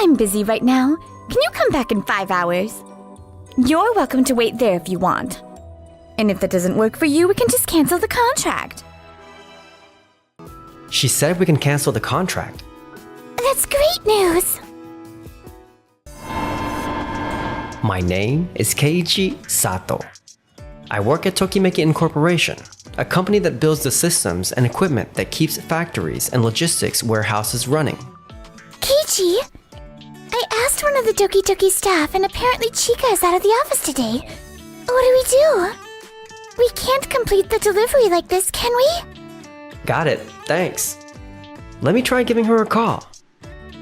I'm busy right now. Can you come back in 5 hours? You're welcome to wait there if you want. And if that doesn't work for you, we can just cancel the contract. She said we can cancel the contract. That's great news! My name is Keiichi Sato. I work at Tokimeki Incorporation, a company that builds the systems and equipment that keeps factories and logistics warehouses running. Keiichi, I asked one of the Doki Doki staff and apparently Chika is out of the office today. What do we do? We can't complete the delivery like this, can we? Got it, thanks. Let me try giving her a call.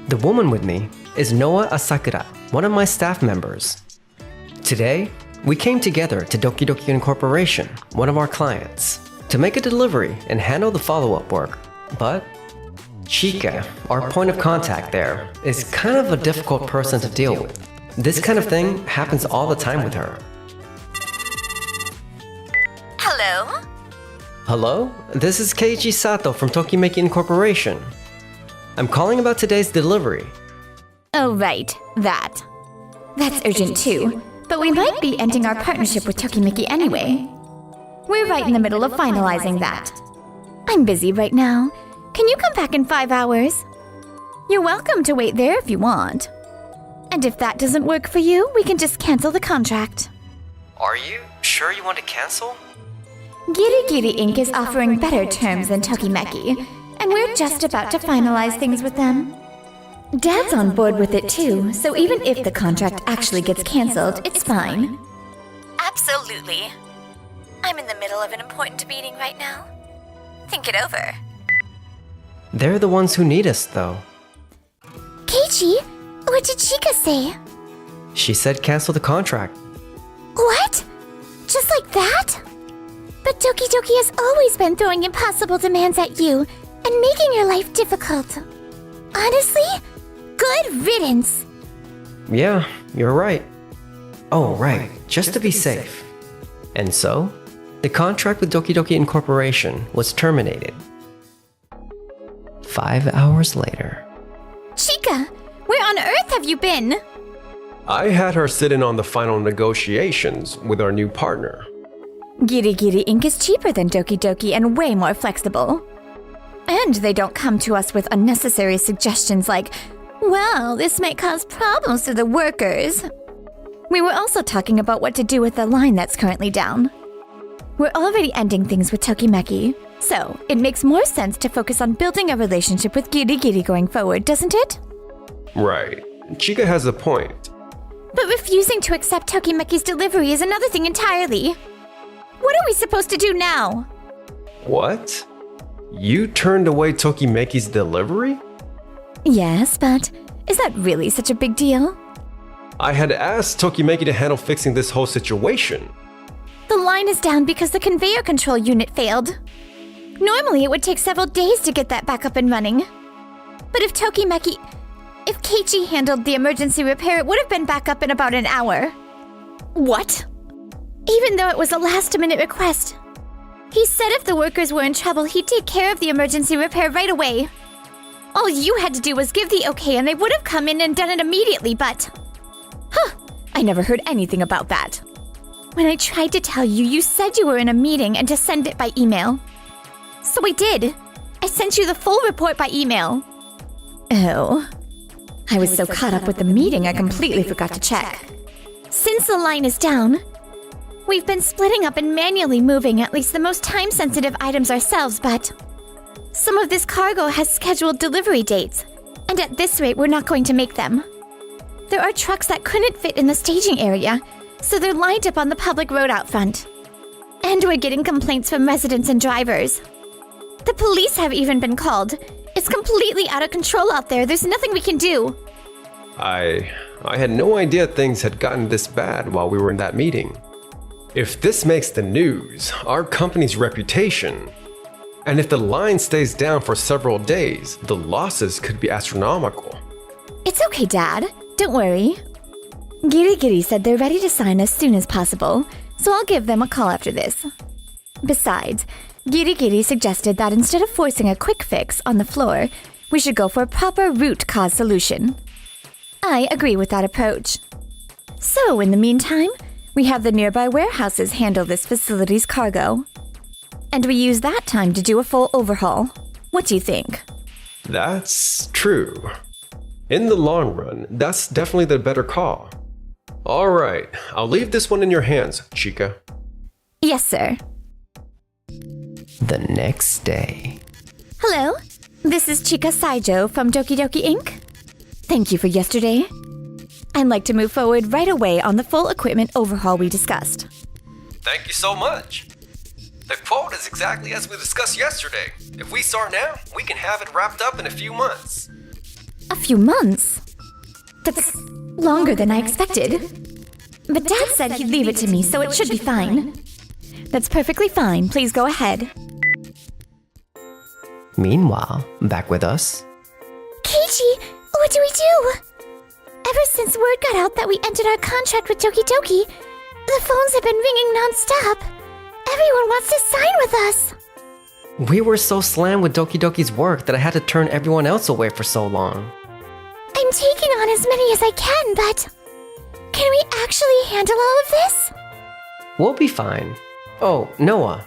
The woman with me is Noa Asakura, one of my staff members. Today, we came together to Doki Doki Incorporation, one of our clients, to make a delivery and handle the follow-up work. But Chika, our point of contact there, is kind of a difficult person to deal with. This kind of thing happens all the time with her. Hello? Hello? This is Keiichi Sato from Tokimeki Incorporation. I'm calling about today's delivery. Oh, right. That's urgent too. But we might be ending our partnership with Tokimeki anyway. We're right in the middle of finalizing that. I'm busy right now. Can you come back in 5 hours? You're welcome to wait there if you want. And if that doesn't work for you, we can just cancel the contract. Are you sure you want to cancel? Giri Giri Inc. is offering better terms than Tokimeki, and we're just about to finalize things with them. Dad's on board with it too, so even if the contract actually gets cancelled, it's fine. Absolutely. I'm in the middle of an important meeting right now. Think it over. They're the ones who need us, though. Keiichi, what did Chika say? She said cancel the contract. What? Just like that? But Doki Doki has always been throwing impossible demands at you and making your life difficult. Honestly, good riddance. Yeah, you're right. Oh, right, just to be safe. And so, the contract with Doki Doki Incorporation was terminated. 5 hours later. Chika, where on earth have you been? I had her sit in on the final negotiations with our new partner. Giri Giri Inc. is cheaper than Doki Doki and way more flexible. And they don't come to us with unnecessary suggestions like, well, this might cause problems to the workers. We were also talking about what to do with the line that's currently down. We're already ending things with Tokimeki, so it makes more sense to focus on building a relationship with Giri Giri going forward, doesn't it? Right. Chika has a point. But refusing to accept Tokimeki's delivery is another thing entirely. What are we supposed to do now? What? You turned away Tokimeki's delivery? Yes, but is that really such a big deal? I had asked Tokimeki to handle fixing this whole situation. The line is down because the conveyor control unit failed. Normally it would take several days to get that back up and running. But if Keiichi handled the emergency repair, it would have been back up in about an hour. What? Even though it was a last-minute request. He said if the workers were in trouble, he'd take care of the emergency repair right away. All you had to do was give the okay and they would have come in and done it immediately, but... I never heard anything about that. When I tried to tell you, you said you were in a meeting and to send it by email. So I did. I sent you the full report by email. Oh. I was so caught up with the meeting I completely forgot to check. Since the line is down, we've been splitting up and manually moving at least the most time-sensitive items ourselves, but some of this cargo has scheduled delivery dates, and at this rate we're not going to make them. There are trucks that couldn't fit in the staging area, so they're lined up on the public road out front. And we're getting complaints from residents and drivers. The police have even been called. It's completely out of control out there. There's nothing we can do. I had no idea things had gotten this bad while we were in that meeting. If this makes the news, our company's reputation, and if the line stays down for several days, the losses could be astronomical. It's okay, Dad. Don't worry. Giri Giri said they're ready to sign as soon as possible, so I'll give them a call after this. Besides, Giri Giri suggested that instead of forcing a quick fix on the floor, we should go for a proper root cause solution. I agree with that approach. So, in the meantime, we have the nearby warehouses handle this facility's cargo. And we use that time to do a full overhaul. What do you think? That's true. In the long run, that's definitely the better call. All right, I'll leave this one in your hands, Chica. Yes, sir. The next day. Hello, this is Chika Saijo from Doki Doki Inc. Thank you for yesterday. I'd like to move forward right away on the full equipment overhaul we discussed. Thank you so much. The quote is exactly as we discussed yesterday. If we start now, we can have it wrapped up in a few months. A few months? That's longer than I expected. But Dad said he'd leave it to me, so it should be fine. That's perfectly fine. Please go ahead. Meanwhile, back with us. Keiichi, what do we do? Ever since word got out that we ended our contract with Doki Doki, the phones have been ringing non-stop. Everyone wants to sign with us. We were so slammed with Doki Doki's work that I had to turn everyone else away for so long. I'm taking on as many as I can, but can we actually handle all of this? We'll be fine. Oh, Noah.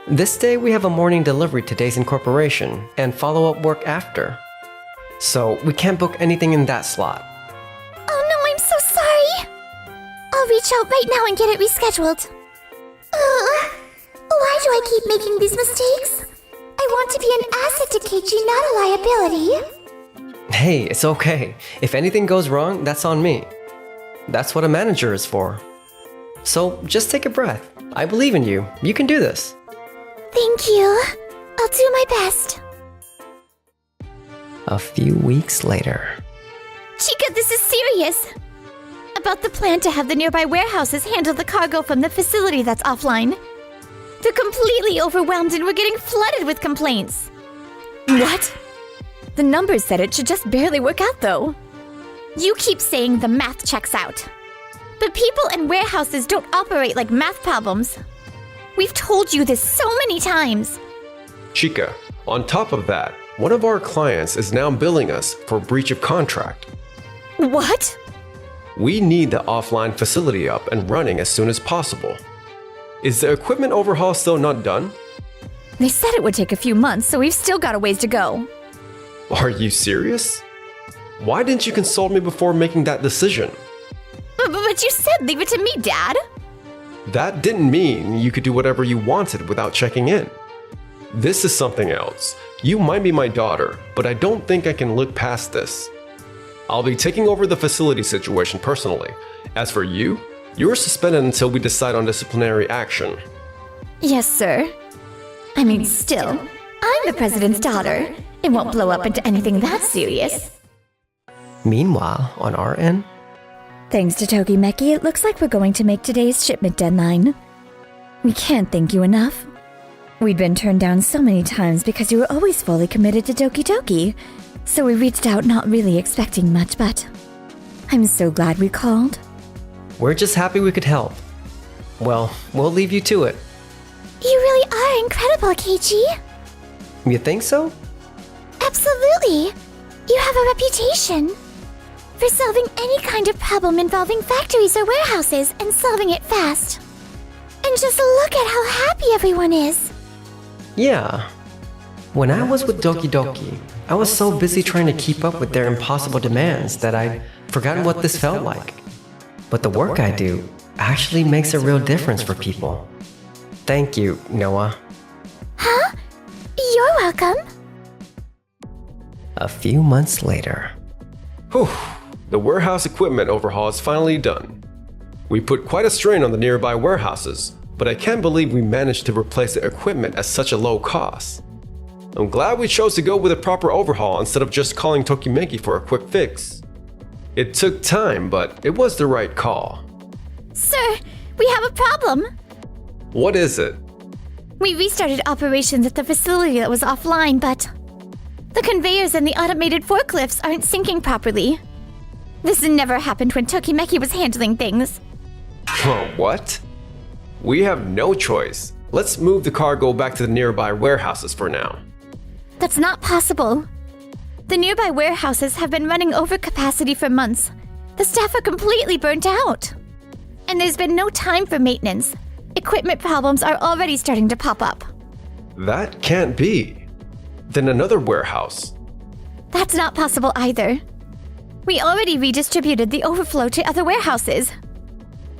This day we have a morning delivery to Days Incorporation and follow-up work after. So we can't book anything in that slot. Oh no, I'm so sorry. I'll reach out right now and get it rescheduled. Why do I keep making these mistakes? I want to be an asset to Keiichi, not a liability. Hey, it's okay. If anything goes wrong, that's on me. That's what a manager is for. So just take a breath. I believe in you. You can do this. Thank you. I'll do my best. A few weeks later. Chica, this is serious. About the plan to have the nearby warehouses handle the cargo from the facility that's offline. They're completely overwhelmed and we're getting flooded with complaints. What? The numbers said it should just barely work out, though. You keep saying the math checks out. But people and warehouses don't operate like math problems. We've told you this so many times. Chica, on top of that, one of our clients is now billing us for breach of contract. What? We need the offline facility up and running as soon as possible. Is the equipment overhaul still not done? They said it would take a few months, so we've still got a ways to go. Are you serious? Why didn't you consult me before making that decision? But you said leave it to me, Dad. That didn't mean you could do whatever you wanted without checking in. This is something else. You might be my daughter, but I don't think I can look past this. I'll be taking over the facility situation personally. As for you, you're suspended until we decide on disciplinary action. Yes, sir. I mean, still, I'm the president's daughter. It won't blow up into anything that serious. Meanwhile, on our end. Thanks to Tokimeki, it looks like we're going to make today's shipment deadline. We can't thank you enough. We'd been turned down so many times because you were always fully committed to Doki Doki, so we reached out not really expecting much, but I'm so glad we called. We're just happy we could help. Well, we'll leave you to it. You really are incredible, Keiichi. You think so? Absolutely. You have a reputation for solving any kind of problem involving factories or warehouses and solving it fast. And just look at how happy everyone is. Yeah. When I was with Doki Doki, I was so busy trying to keep up with their impossible demands that I'd forgotten what this felt like. But the work I do actually makes a real difference for people. Thank you, Noah. Huh? You're welcome. A few months later. Whew, the warehouse equipment overhaul is finally done. We put quite a strain on the nearby warehouses, but I can't believe we managed to replace the equipment at such a low cost. I'm glad we chose to go with a proper overhaul instead of just calling Tokimeki for a quick fix. It took time, but it was the right call. Sir, we have a problem. What is it? We restarted operations at the facility that was offline, but the conveyors and the automated forklifts aren't syncing properly. This never happened when Tokimeki was handling things. What? We have no choice. Let's move the cargo back to the nearby warehouses for now. That's not possible. The nearby warehouses have been running over capacity for months. The staff are completely burnt out. And there's been no time for maintenance. Equipment problems are already starting to pop up. That can't be. Then another warehouse. That's not possible either. We already redistributed the overflow to other warehouses.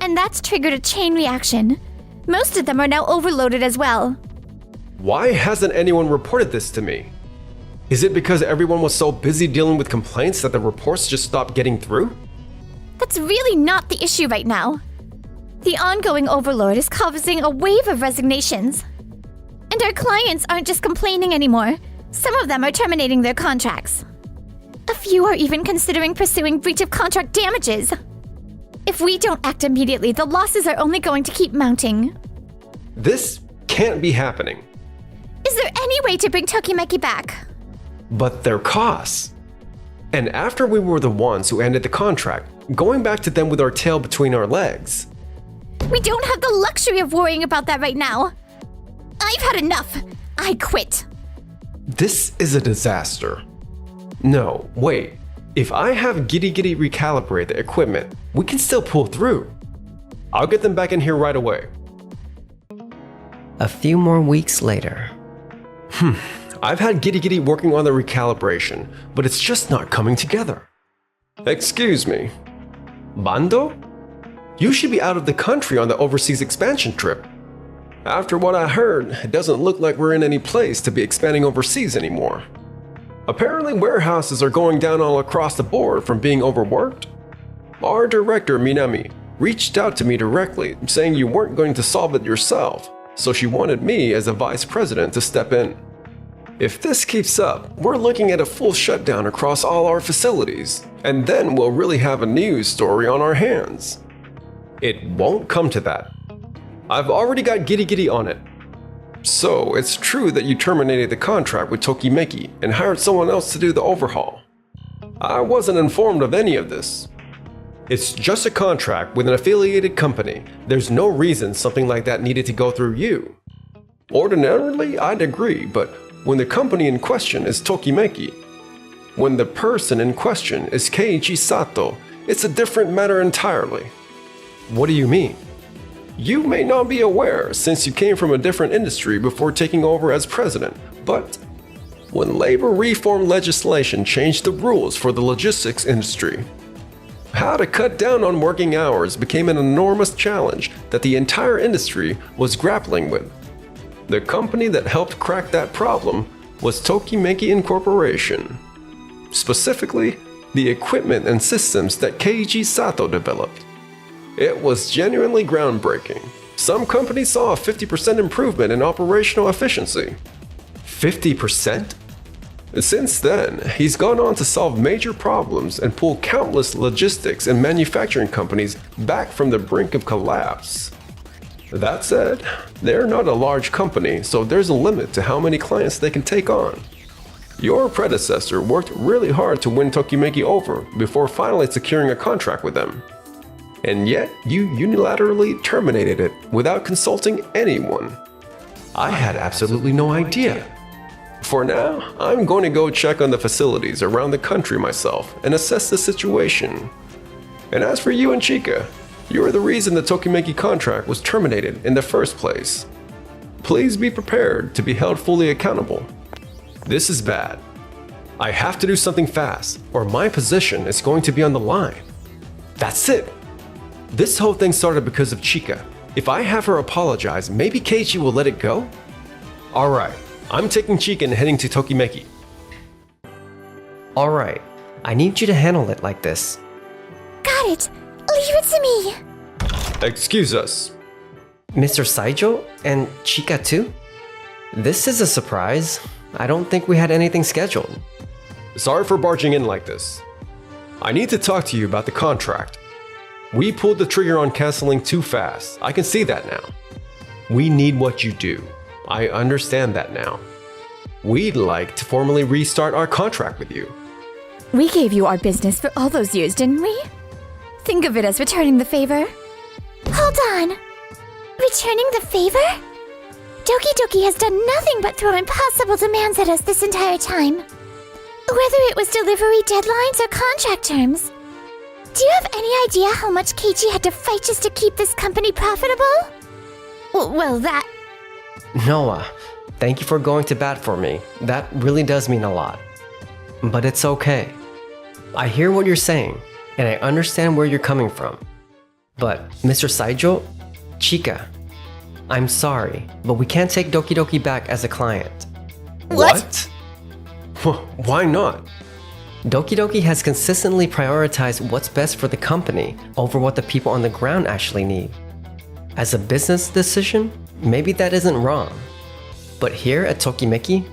And that's triggered a chain reaction. Most of them are now overloaded as well. Why hasn't anyone reported this to me? Is it because everyone was so busy dealing with complaints that the reports just stopped getting through? That's really not the issue right now. The ongoing overload is causing a wave of resignations. And our clients aren't just complaining anymore. Some of them are terminating their contracts. A few are even considering pursuing breach of contract damages. If we don't act immediately, the losses are only going to keep mounting. This can't be happening. Is there any way to bring Tokimeki back? But their costs. And after we were the ones who ended the contract, going back to them with our tail between our legs. We don't have the luxury of worrying about that right now. I've had enough. I quit. This is a disaster. No, wait. If I have Giddy Giddy recalibrate the equipment, we can still pull through. I'll get them back in here right away. A few more weeks later. I've had Giddy Giddy working on the recalibration, but it's just not coming together. Excuse me. Bando? You should be out of the country on the overseas expansion trip. After what I heard, it doesn't look like we're in any place to be expanding overseas anymore. Apparently warehouses are going down all across the board from being overworked. Our director, Minami, reached out to me directly saying you weren't going to solve it yourself, so she wanted me as a vice president to step in. If this keeps up, we're looking at a full shutdown across all our facilities, and then we'll really have a news story on our hands. It won't come to that. I've already got Giddy Giddy on it. So it's true that you terminated the contract with Tokimeki and hired someone else to do the overhaul. I wasn't informed of any of this. It's just a contract with an affiliated company. There's no reason something like that needed to go through you. Ordinarily, I'd agree, but when the company in question is Tokimeki, when the person in question is Keiichi Sato, it's a different matter entirely. What do you mean? You may not be aware since you came from a different industry before taking over as president, but when labor reform legislation changed the rules for the logistics industry, how to cut down on working hours became an enormous challenge that the entire industry was grappling with. The company that helped crack that problem was Tokimeki Incorporation. Specifically, the equipment and systems that Keiichi Sato developed. It was genuinely groundbreaking. Some companies saw a 50% improvement in operational efficiency. 50%? Since then, he's gone on to solve major problems and pull countless logistics and manufacturing companies back from the brink of collapse. That said, they're not a large company, so there's a limit to how many clients they can take on. Your predecessor worked really hard to win Tokimeki over before finally securing a contract with them. And yet, you unilaterally terminated it without consulting anyone. I had absolutely no idea. For now, I'm going to go check on the facilities around the country myself and assess the situation. And as for you and Chika, you are the reason the Tokimeki contract was terminated in the first place. Please be prepared to be held fully accountable. This is bad. I have to do something fast, or my position is going to be on the line. That's it. This whole thing started because of Chika. If I have her apologize, maybe Keiichi will let it go? Alright, I'm taking Chika and heading to Tokimeki. Alright, I need you to handle it like this. Got it. Leave it to me. Excuse us. Mr. Saijo and Chika too? This is a surprise. I don't think we had anything scheduled. Sorry for barging in like this. I need to talk to you about the contract. We pulled the trigger on canceling too fast. I can see that now. We need what you do. I understand that now. We'd like to formally restart our contract with you. We gave you our business for all those years, didn't we? Think of it as returning the favor. Hold on. Returning the favor? Doki Doki has done nothing but throw impossible demands at us this entire time. Whether it was delivery deadlines or contract terms. Do you have any idea how much Keiichi had to fight just to keep this company profitable? Well, that... Noah, thank you for going to bat for me. That really does mean a lot. But it's okay. I hear what you're saying, and I understand where you're coming from. But, Mr. Saijo, Chika, I'm sorry, but we can't take Doki Doki back as a client. What? Why not? Doki Doki has consistently prioritized what's best for the company over what the people on the ground actually need. As a business decision, maybe that isn't wrong. But here at Tokimeki,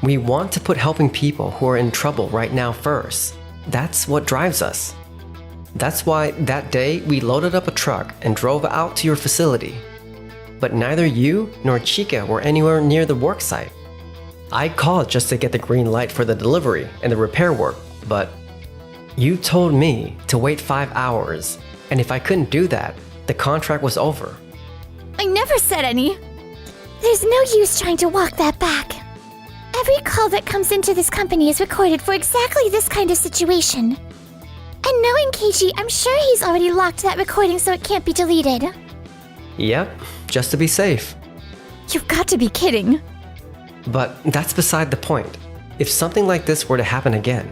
we want to put helping people who are in trouble right now first. That's what drives us. That's why that day we loaded up a truck and drove out to your facility. But neither you nor Chika were anywhere near the work site. I called just to get the green light for the delivery and the repair work, but you told me to wait 5 hours, and if I couldn't do that, the contract was over. I never said any. There's no use trying to walk that back. Every call that comes into this company is recorded for exactly this kind of situation. And knowing Keiichi, I'm sure he's already locked that recording so it can't be deleted. Yep, just to be safe. You've got to be kidding. But that's beside the point. If something like this were to happen again,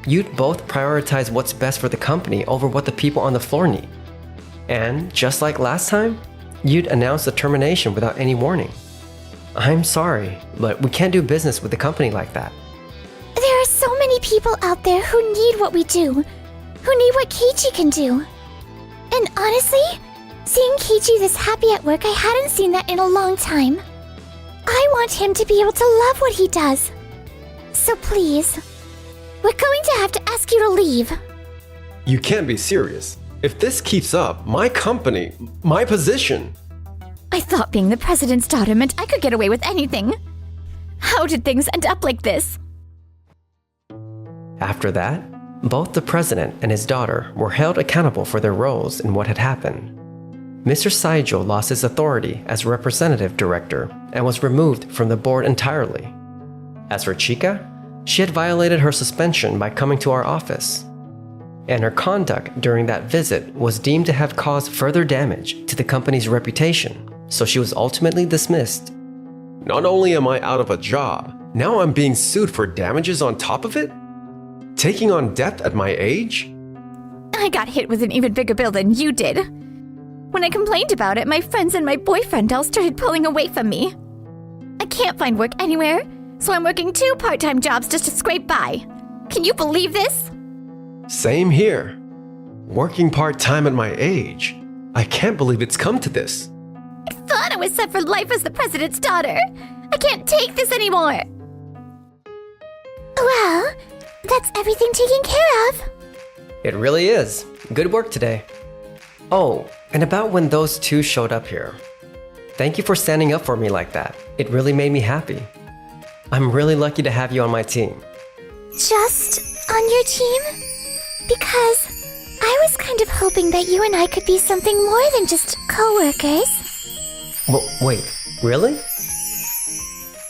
you'd both prioritize what's best for the company over what the people on the floor need. And just like last time, you'd announce the termination without any warning. I'm sorry, but we can't do business with a company like that. There are so many people out there who need what we do, who need what Keiichi can do. And honestly, seeing Keiichi this happy at work, I hadn't seen that in a long time. I want him to be able to love what he does. So please, we're going to have to ask you to leave. You can't be serious. If this keeps up, my company, my position... I thought being the president's daughter meant I could get away with anything. How did things end up like this? After that, both the president and his daughter were held accountable for their roles in what had happened. Mr. Saijo lost his authority as representative director and was removed from the board entirely. As for Chika, she had violated her suspension by coming to our office. And her conduct during that visit was deemed to have caused further damage to the company's reputation, so she was ultimately dismissed. Not only am I out of a job, now I'm being sued for damages on top of it? Taking on debt at my age? I got hit with an even bigger bill than you did. When I complained about it, my friends and my boyfriend all started pulling away from me. I can't find work anywhere, so I'm working 2 part-time jobs just to scrape by. Can you believe this? Same here. Working part-time at my age. I can't believe it's come to this. I thought I was set for life as the president's daughter. I can't take this anymore. Well, that's everything taken care of. It really is. Good work today. Oh, and about when those two showed up here. Thank you for standing up for me like that. It really made me happy. I'm really lucky to have you on my team. Just on your team? Because I was kind of hoping that you and I could be something more than just co-workers. Wait, really?